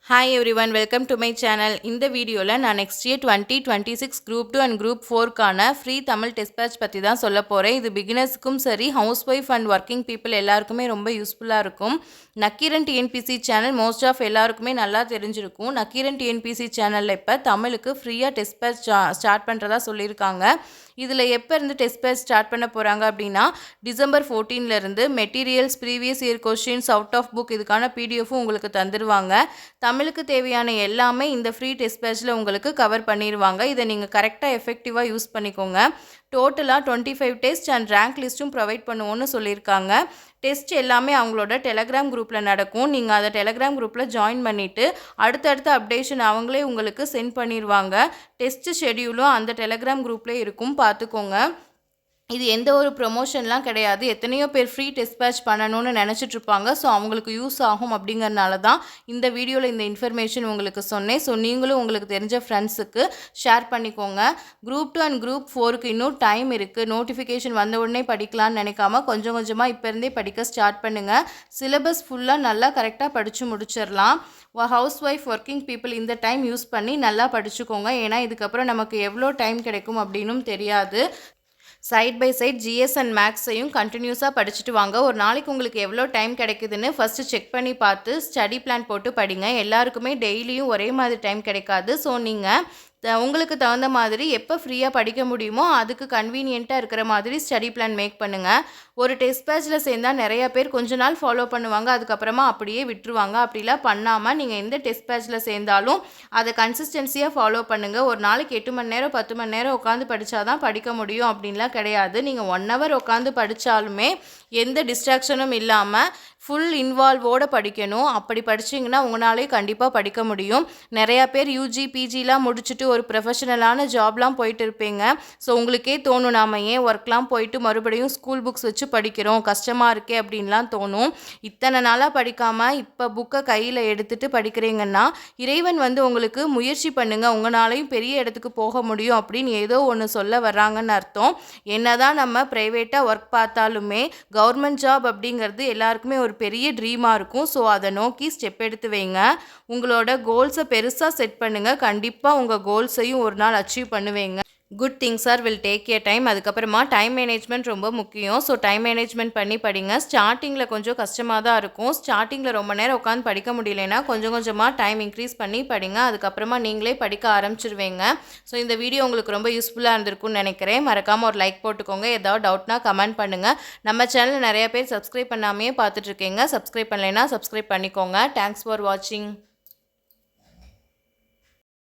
Hi everyone, welcome to my channel. இந்த வீடியோவில் நான் next year 2026 Group 2 and Group 4க்கான ஃப்ரீ தமிழ் டெஸ்ட் பேட்ச் பற்றி தான் சொல்ல போகிறேன். இது பிகினர்ஸுக்கும் சரி house wife and working people எல்லாருக்குமே ரொம்ப யூஸ்ஃபுல்லாக இருக்கும். Nakkeeran TNPSC channel most of எல்லாருக்குமே நல்லா தெரிஞ்சிருக்கும். நக்கீரன் டிஎன்பிசி சேனலில் இப்போ தமிழுக்கு ஃப்ரீயாக டெஸ்ட் பேட்ச் ஸ்டார்ட் பண்ணுறதா சொல்லியிருக்காங்க. இதில் எப்போ இருந்து டெஸ்ட் பேட்ச் ஸ்டார்ட் பண்ண போகிறாங்க அப்படின்னா டிசம்பர் 14லேருந்து materials previous year questions out of book இதுக்கான பிடிஎஃப்பும் உங்களுக்கு தந்துடுவாங்க. தமிழுக்கு தேவையான எல்லாமே இந்த ஃப்ரீ டெஸ்ட் பேட்சில் உங்களுக்கு கவர் பண்ணிடுவாங்க. இதை நீங்கள் கரெக்டாக எஃபெக்டிவாக யூஸ் பண்ணிக்கோங்க. டோட்டலாக 25 டெஸ்ட் அண்ட் ரேங்க் லிஸ்ட்டும் ப்ரொவைட் பண்ணுவோன்னு சொல்லியிருக்காங்க. டெஸ்ட் எல்லாமே அவங்களோட டெலகிராம் குரூப்பில் நடக்கும். நீங்கள் அதை டெலகிராம் குரூப்பில் ஜாயின் பண்ணிவிட்டு அடுத்தடுத்த அப்டேஷன் அவங்களே உங்களுக்கு சென்ட் பண்ணிடுவாங்க. டெஸ்ட் ஷெடியூலும் அந்த டெலகிராம் குரூப்லேயே இருக்கும், பார்த்துக்கோங்க. இது எந்த ஒரு ப்ரொமோஷன்லாம் கிடையாது. எத்தனையோ பேர் ஃப்ரீ டெஸ்ட் பேட்ச் பண்ணணும்னு நினச்சிட்ருப்பாங்க. ஸோ அவங்களுக்கு யூஸ் ஆகும் அப்படிங்கிறனால தான் இந்த வீடியோவில் இந்த இன்ஃபர்மேஷன் உங்களுக்கு சொன்னேன். ஸோ நீங்களும் உங்களுக்கு தெரிஞ்ச ஃப்ரெண்ட்ஸுக்கு ஷேர் பண்ணிக்கோங்க. குரூப் 2 அண்ட் குரூப் 4க்கு இன்னும் டைம் இருக்குது. நோட்டிஃபிகேஷன் வந்த உடனே படிக்கலான்னு நினைக்காம கொஞ்சம் கொஞ்சமாக இப்போ இருந்தே படிக்க ஸ்டார்ட் பண்ணுங்கள். சிலபஸ் ஃபுல்லாக நல்லா கரெக்டாக படித்து முடிச்சிடலாம். ஹவுஸ் ஒய்ஃப் ஒர்க்கிங் பீப்புள் இந்த டைம் யூஸ் பண்ணி நல்லா படிச்சுக்கோங்க. ஏன்னா இதுக்கப்புறம் நமக்கு எவ்வளோ டைம் கிடைக்கும் அப்படின்னும் தெரியாது. Side by side GS and மேக்ஸையும் கண்டினியூஸாக படிச்சுட்டு வாங்க. ஒரு நாளைக்கு உங்களுக்கு எவ்வளோ டைம் கிடைக்குதுன்னு ஃபஸ்ட்டு செக் பண்ணி பார்த்து ஸ்டடி பிளான் போட்டு படிங்க. எல்லாருக்குமே டெய்லியும் ஒரே மாதிரி டைம் கிடைக்காது. ஸோ நீங்கள் உங்களுக்கு தகுந்த மாதிரி எப்போ ஃப்ரீயாக படிக்க முடியுமோ அதுக்கு கன்வீனியண்ட்டாக இருக்கிற மாதிரி ஸ்டடி பிளான் மேக் பண்ணுங்கள். ஒரு டெஸ்ட் பேட்சில் சேர்ந்தால் நிறையா பேர் கொஞ்ச நாள் ஃபாலோ பண்ணுவாங்க, அதுக்கப்புறமா அப்படியே விட்டுருவாங்க. அப்படிலாம் பண்ணாமல் நீங்கள் எந்த டெஸ்ட் பேட்சில் சேர்ந்தாலும் அதை கன்சிஸ்டன்சியாக ஃபாலோ பண்ணுங்கள். ஒரு நாளைக்கு 8 மணி நேரம் 10 மணி நேரம் உட்காந்து படித்தா தான் படிக்க முடியும் அப்படின்லாம் கிடையாது. நீங்கள் 1 hour உட்காந்து படித்தாலுமே எந்த டிஸ்ட்ராக்ஷனும் இல்லாமல் ஃபுல் இன்வால்வோடு படிக்கணும். அப்படி படிச்சிங்கன்னா உங்களாலே கண்டிப்பாக படிக்க முடியும். நிறையா பேர் யூஜி பிஜிலாம் முடிச்சுட்டு ஒரு ப்ரொஃபஷனலான ஜாப்லாம் போயிட்டு இருப்பீங்க. ஸோ உங்களுக்கே தோணும் நாம் ஏன் ஒர்க்லாம் போயிட்டு மறுபடியும் ஸ்கூல் புக்ஸ் வச்சு படிக்கிறோம், கஷ்டமாக இருக்கே அப்படின்லாம் தோணும். இத்தனை நாளாக படிக்காமல் இப்போ புக்கை கையில் எடுத்துகிட்டு படிக்கிறீங்கன்னா இறைவன் உங்களுக்கு முயற்சி பண்ணுங்கள், உங்களாலையும் பெரிய இடத்துக்கு போக முடியும் அப்படின்னு ஏதோ ஒன்று சொல்ல வர்றாங்கன்னு அர்த்தம். என்ன தான் நம்ம ப்ரைவேட்டாக ஒர்க் பார்த்தாலுமே கவர்மெண்ட் ஜாப் அப்படிங்கிறது எல்லாருக்குமே ஒரு பெரிய ட்ரீமாக இருக்கும். ஸோ அதை நோக்கி ஸ்டெப் எடுத்து வைங்க. உங்களோட கோல்ஸை பெருசாக செட் பண்ணுங்கள். கண்டிப்பாக உங்கள் கோல்ஸையும் ஒரு நாள் அச்சீவ் பண்ணுவீங்க. Good things are will take a time. அதுக்கப்புறமா டைம் மேனேஜ்மெண்ட் ரொம்ப முக்கியம். ஸோ டைம் மேனேஜ்மெண்ட் பண்ணி படிங்க. ஸ்டார்டிங்கில் கொஞ்சம் கஷ்டமாக தான் இருக்கும். ஸ்டார்டிங்கில் ரொம்ப நேரம் உட்காந்து படிக்க முடியலன்னா கொஞ்சம் கொஞ்சமாக டைம் இன்க்ரீஸ் பண்ணி படிங்க. அதுக்கப்புறமா நீங்களே படிக்க ஆரம்பிச்சிருவீங்க. ஸோ இந்த வீடியோ உங்களுக்கு ரொம்ப யூஸ்ஃபுல்லாக இருந்திருக்கும்னு நினைக்கிறேன். மறக்காமல் ஒரு லைக் போட்டுக்கோங்க. ஏதாவது டவுட்னா கமெண்ட் பண்ணுங்கள். நம்ம சேனலில் நிறைய பேர் சப்ஸ்கிரைப் பண்ணாமையே பார்த்துட்ருக்கீங்க. சப்ஸ்கிரைப் பண்ணலைன்னா சப்ஸ்கிரைப் பண்ணிக்கோங்க. தேங்க்ஸ் ஃபார் வாட்சிங்.